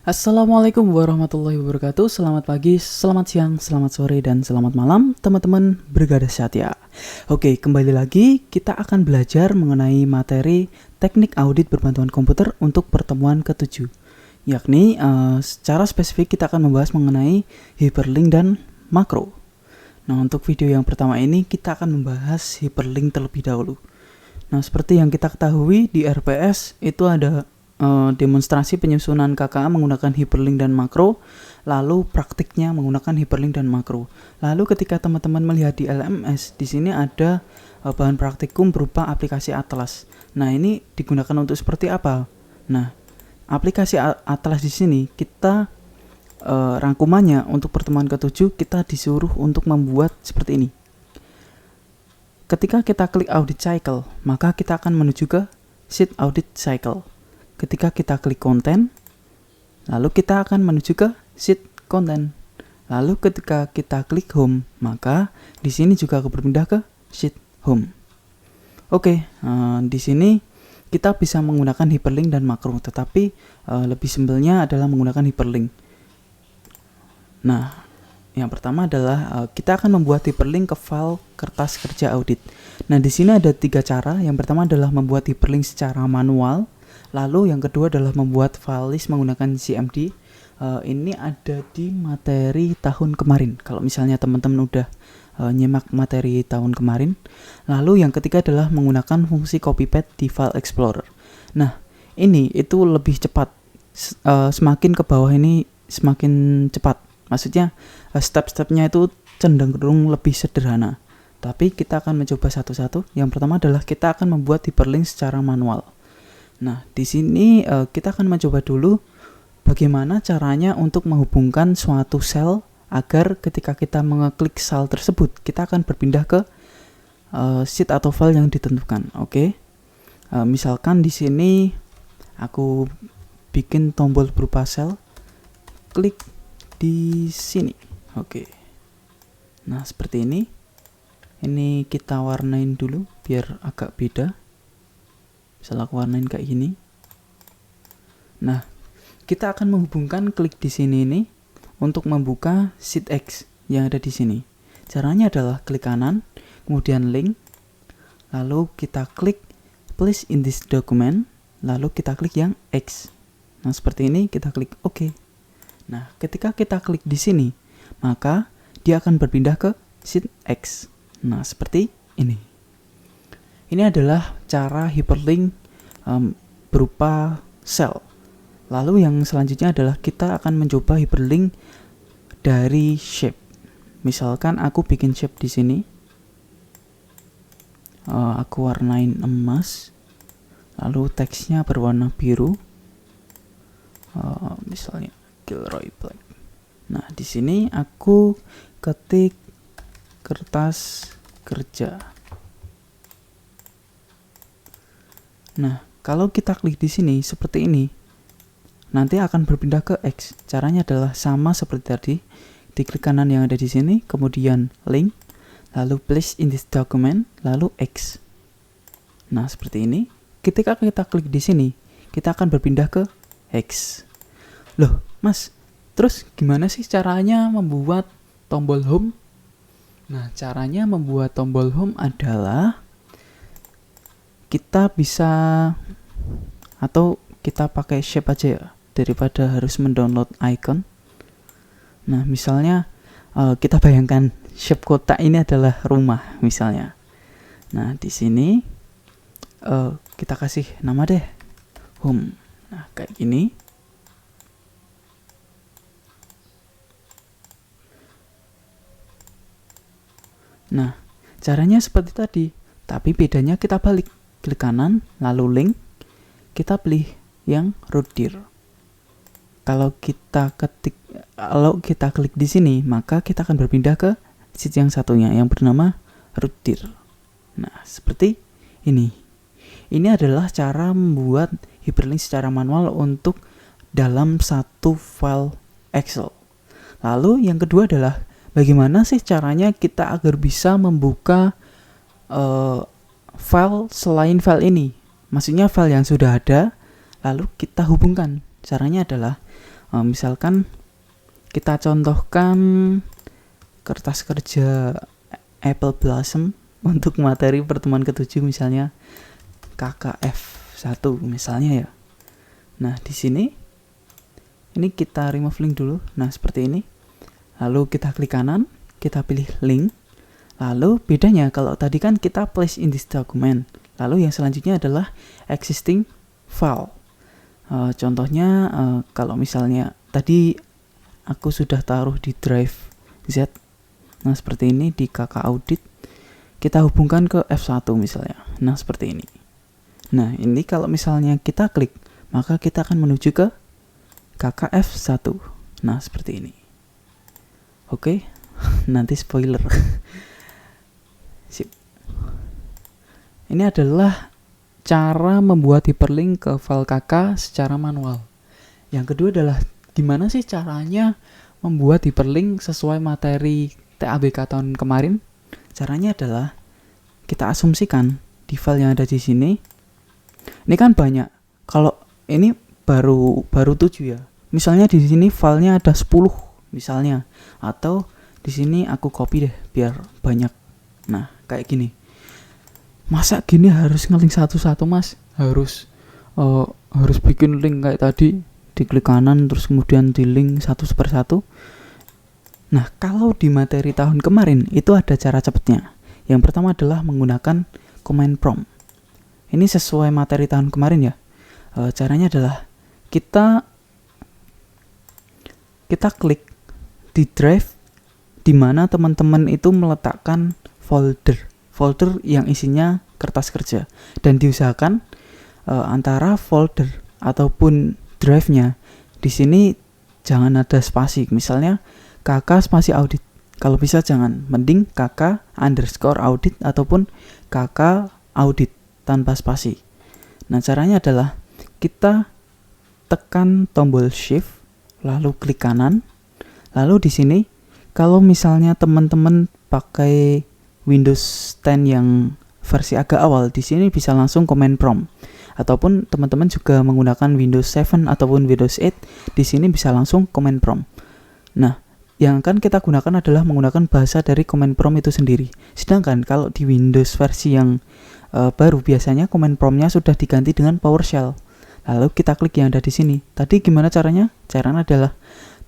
Assalamualaikum warahmatullahi wabarakatuh. Selamat pagi, selamat siang, selamat sore, dan selamat malam teman-teman Brigade Satya. Oke, kembali lagi kita akan belajar mengenai materi teknik audit berbantuan komputer untuk pertemuan ke-7. Yakni secara spesifik kita akan membahas mengenai hyperlink dan makro. Nah, untuk video yang pertama ini kita akan membahas hyperlink terlebih dahulu. Nah, seperti yang kita ketahui di RPS itu ada demonstrasi penyusunan KKA menggunakan hyperlink dan makro, lalu praktiknya menggunakan hyperlink dan makro. Lalu ketika teman-teman melihat di LMS, di sini ada bahan praktikum berupa aplikasi Atlas. Nah, ini digunakan untuk seperti apa? Nah, aplikasi Atlas di sini kita rangkumannya untuk pertemuan ke-7 kita disuruh untuk membuat seperti ini. Ketika kita klik audit cycle, maka kita akan menuju ke sheet audit cycle. Ketika kita klik konten, lalu kita akan menuju ke sheet konten. Lalu ketika kita klik home, maka di sini juga akan berpindah ke sheet home. Oke, di sini kita bisa menggunakan hyperlink dan makro, tetapi lebih simpelnya adalah menggunakan hyperlink. Nah, yang pertama adalah kita akan membuat hyperlink ke file kertas kerja audit. Nah, di sini ada 3 cara. Yang pertama adalah membuat hyperlink secara manual. Lalu yang kedua adalah membuat file list menggunakan CMD. Ini ada di materi tahun kemarin. Kalau misalnya teman-teman udah nyimak materi tahun kemarin. Lalu yang ketiga adalah menggunakan fungsi copy paste di file explorer. Nah, ini itu lebih cepat. Semakin ke bawah ini semakin cepat. Maksudnya step-stepnya itu cenderung lebih sederhana. Tapi kita akan mencoba satu-satu. Yang pertama adalah kita akan membuat hyperlink secara manual. Nah, di sini kita akan mencoba dulu bagaimana caranya untuk menghubungkan suatu sel agar ketika kita mengeklik sel tersebut, kita akan berpindah ke sheet atau file yang ditentukan. Oke. Misalkan di sini aku bikin tombol berupa sel, klik di sini. Oke. Nah, seperti ini. Ini kita warnain dulu biar agak beda. Misalnya aku warnain kayak gini. Nah, kita akan menghubungkan klik di sini ini untuk membuka sheet X yang ada di sini. Caranya adalah klik kanan, kemudian link, lalu kita klik place in this document, lalu kita klik yang X. Nah, seperti ini kita klik OK. Nah, ketika kita klik di sini, maka dia akan berpindah ke sheet X. Nah, seperti ini. Ini adalah cara hyperlink berupa sel. Lalu yang selanjutnya adalah kita akan mencoba hyperlink dari shape. Misalkan aku bikin shape di sini. Aku warnain emas. Lalu teksnya berwarna biru. Misalnya Gilroy Black. Nah, di sini aku ketik kertas kerja. Nah, kalau kita klik di sini seperti ini, nanti akan berpindah ke X. Caranya adalah sama seperti tadi. Diklik kanan yang ada di sini, kemudian link, lalu place in this document, lalu X. Nah, seperti ini. Ketika kita klik di sini, kita akan berpindah ke X. Loh, Mas, terus gimana sih caranya membuat tombol home? Nah, caranya membuat tombol home adalah kita bisa atau kita pakai shape aja ya, daripada harus mendownload icon. Nah, misalnya kita bayangkan shape kotak ini adalah rumah misalnya. Nah, di sini kita kasih nama deh home. Nah, kayak gini. Nah, caranya seperti tadi, tapi bedanya kita balik. Klik kanan, lalu link, kita pilih yang root dir. Kalau kita klik di sini, maka kita akan berpindah ke sheet yang satunya yang bernama root dir. Nah, seperti ini. Ini adalah cara membuat hyperlink secara manual untuk dalam satu file Excel. Lalu yang kedua adalah bagaimana sih caranya kita agar bisa membuka file selain file ini. Maksudnya file yang sudah ada, lalu kita hubungkan. Caranya adalah Misalkan kita contohkan kertas kerja Apple Blossom untuk materi pertemuan ke-7 misalnya KKF1 misalnya ya. Nah, di sini ini kita remove link dulu. Nah, seperti ini. Lalu kita klik kanan, kita pilih link. Lalu bedanya kalau tadi kan kita place in this document. Lalu yang selanjutnya adalah existing file. Contohnya kalau misalnya tadi aku sudah taruh di drive Z. Nah, seperti ini di KK Audit. Kita hubungkan ke F1 misalnya. Nah, seperti ini. Nah, ini kalau misalnya kita klik, maka kita akan menuju ke KKF1. Nah, seperti ini. Oke, nanti spoiler. Sip. Ini adalah cara membuat hyperlink ke file KK secara manual. Yang kedua adalah gimana sih caranya membuat hyperlink sesuai materi TABK tahun kemarin? Caranya adalah kita asumsikan di file yang ada di sini. Ini kan banyak. Kalau ini baru 7 ya. Misalnya di sini filenya ada 10 misalnya, atau di sini aku copy deh biar banyak. Nah, kayak gini. Masa gini harus ngelink satu-satu, Mas? Harus bikin link kayak tadi, diklik kanan terus kemudian di link satu per satu. Nah, kalau di materi tahun kemarin itu ada cara cepatnya. Yang pertama adalah menggunakan command prompt. Ini sesuai materi tahun kemarin ya. Caranya adalah kita klik di drive di mana teman-teman itu meletakkan folder yang isinya kertas kerja, dan diusahakan antara folder ataupun drive-nya di sini jangan ada spasi. Misalnya KK spasi audit. Kalau bisa jangan, mending KK_audit ataupun KK audit tanpa spasi. Nah, caranya adalah kita tekan tombol shift lalu klik kanan. Lalu di sini kalau misalnya teman-teman pakai Windows 10 yang versi agak awal, di sini bisa langsung command prompt. Ataupun teman-teman juga menggunakan Windows 7 ataupun Windows 8, di sini bisa langsung command prompt. Nah, yang akan kita gunakan adalah menggunakan bahasa dari command prompt itu sendiri. Sedangkan kalau di Windows versi yang baru, biasanya command prompt-nya sudah diganti dengan PowerShell. Lalu kita klik yang ada di sini. Tadi gimana caranya? Caranya adalah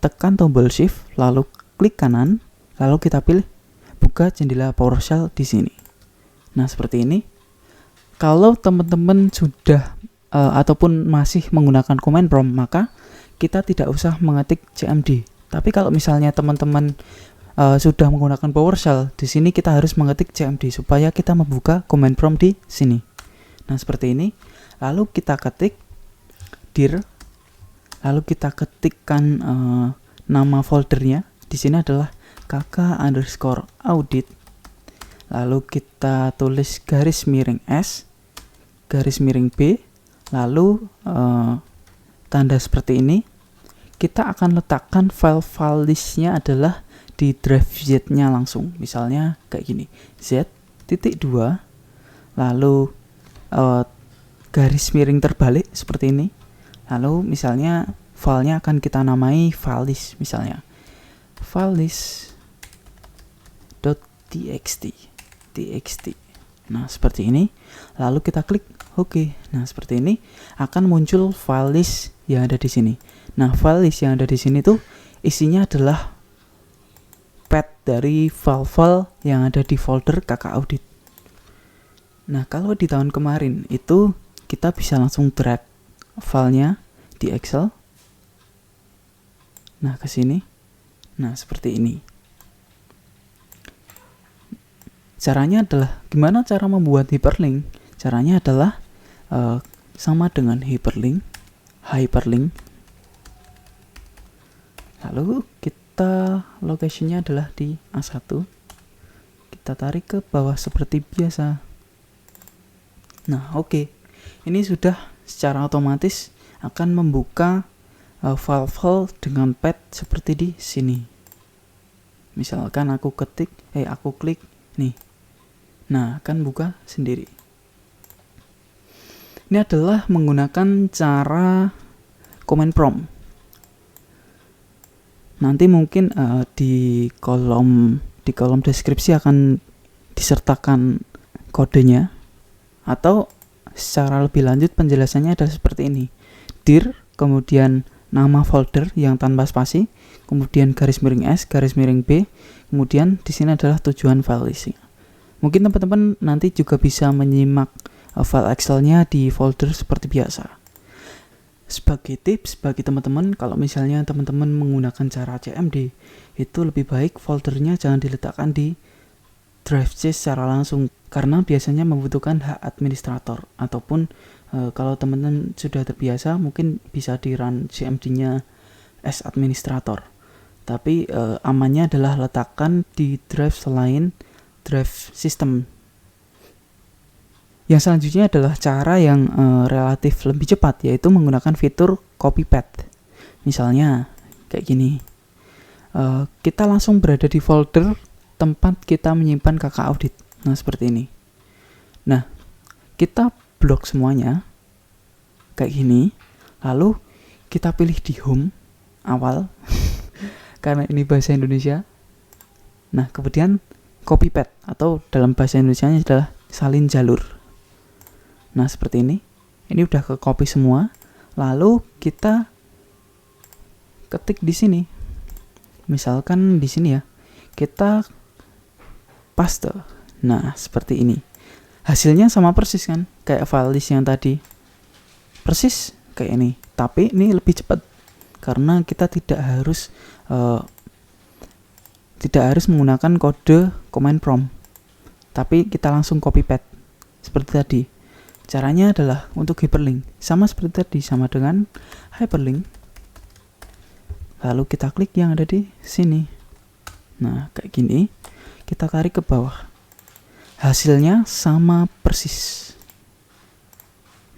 tekan tombol shift, lalu klik kanan, lalu kita pilih buka jendela PowerShell di sini. Nah, seperti ini. Kalau teman-teman sudah ataupun masih menggunakan command prompt, maka kita tidak usah mengetik cmd. Tapi kalau misalnya teman-teman sudah menggunakan PowerShell, di sini kita harus mengetik cmd supaya kita membuka command prompt di sini. Nah, seperti ini. Lalu kita ketik dir, lalu kita ketikkan nama foldernya. Di sini adalah KK_audit. Lalu kita tulis garis miring S, garis miring B, lalu tanda seperti ini. Kita akan letakkan file listnya adalah di drive Z-nya langsung. Misalnya kayak gini, Z.2, lalu garis miring terbalik seperti ini. Lalu misalnya filenya akan kita namai file list, misalnya file list.txt. Nah, seperti ini. Lalu kita klik OK. Nah, seperti ini akan muncul file list yang ada di sini. Nah, file list yang ada di sini tuh isinya adalah path dari file-file yang ada di folder KK Audit. Nah, kalau di tahun kemarin itu kita bisa langsung drag filenya di Excel. Nah, ke sini. Nah, seperti ini. Caranya adalah gimana cara membuat hyperlink? Caranya adalah sama dengan hyperlink. Lalu kita location-nya adalah di A1. Kita tarik ke bawah seperti biasa. Nah, oke. Ini sudah secara otomatis akan membuka file-file dengan path seperti di sini. Misalkan aku klik nih. Nah, akan buka sendiri. Ini adalah menggunakan cara command prompt. Nanti mungkin di kolom deskripsi akan disertakan kodenya, atau secara lebih lanjut penjelasannya adalah seperti ini. Dir, kemudian nama folder yang tanpa spasi, kemudian garis miring S, garis miring B, kemudian di sini adalah tujuan file isi. Mungkin teman-teman nanti juga bisa menyimak file Excel-nya di folder seperti biasa. Sebagai tips bagi teman-teman, kalau misalnya teman-teman menggunakan cara CMD, itu lebih baik foldernya jangan diletakkan di drive C secara langsung, karena biasanya membutuhkan hak administrator, ataupun kalau teman-teman sudah terbiasa mungkin bisa di run CMD-nya as administrator. Tapi amannya adalah letakkan di drive selain drive system. Yang selanjutnya adalah cara yang relatif lebih cepat, yaitu menggunakan fitur copy paste. Misalnya kayak gini, kita langsung berada di folder tempat kita menyimpan kakak audit. Nah seperti ini. Nah kita blok semuanya kayak gini, lalu kita pilih di home awal karena ini bahasa Indonesia. Nah kemudian copy paste, atau dalam bahasa Indonesianya adalah salin jalur. Nah seperti ini udah ke copy semua, lalu kita ketik di sini. Misalkan di sini ya, kita paste. Nah seperti ini. Hasilnya sama persis kan, kayak file list yang tadi. Persis kayak ini, tapi ini lebih cepat karena kita tidak harus menggunakan kode command prompt, tapi kita langsung copy paste seperti tadi. Caranya adalah untuk hyperlink, sama seperti tadi, sama dengan hyperlink. Lalu kita klik yang ada di sini. Nah, kayak gini, kita tarik ke bawah. Hasilnya sama persis.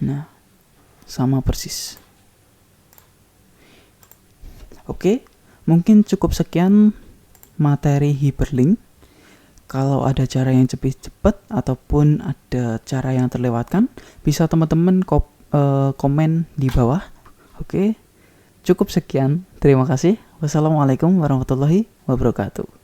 Nah, sama persis. Oke, mungkin cukup sekian materi hyperlink. Kalau ada cara yang lebih cepat ataupun ada cara yang terlewatkan, bisa teman-teman komen di bawah. Oke, cukup sekian. Terima kasih. Wassalamualaikum warahmatullahi wabarakatuh.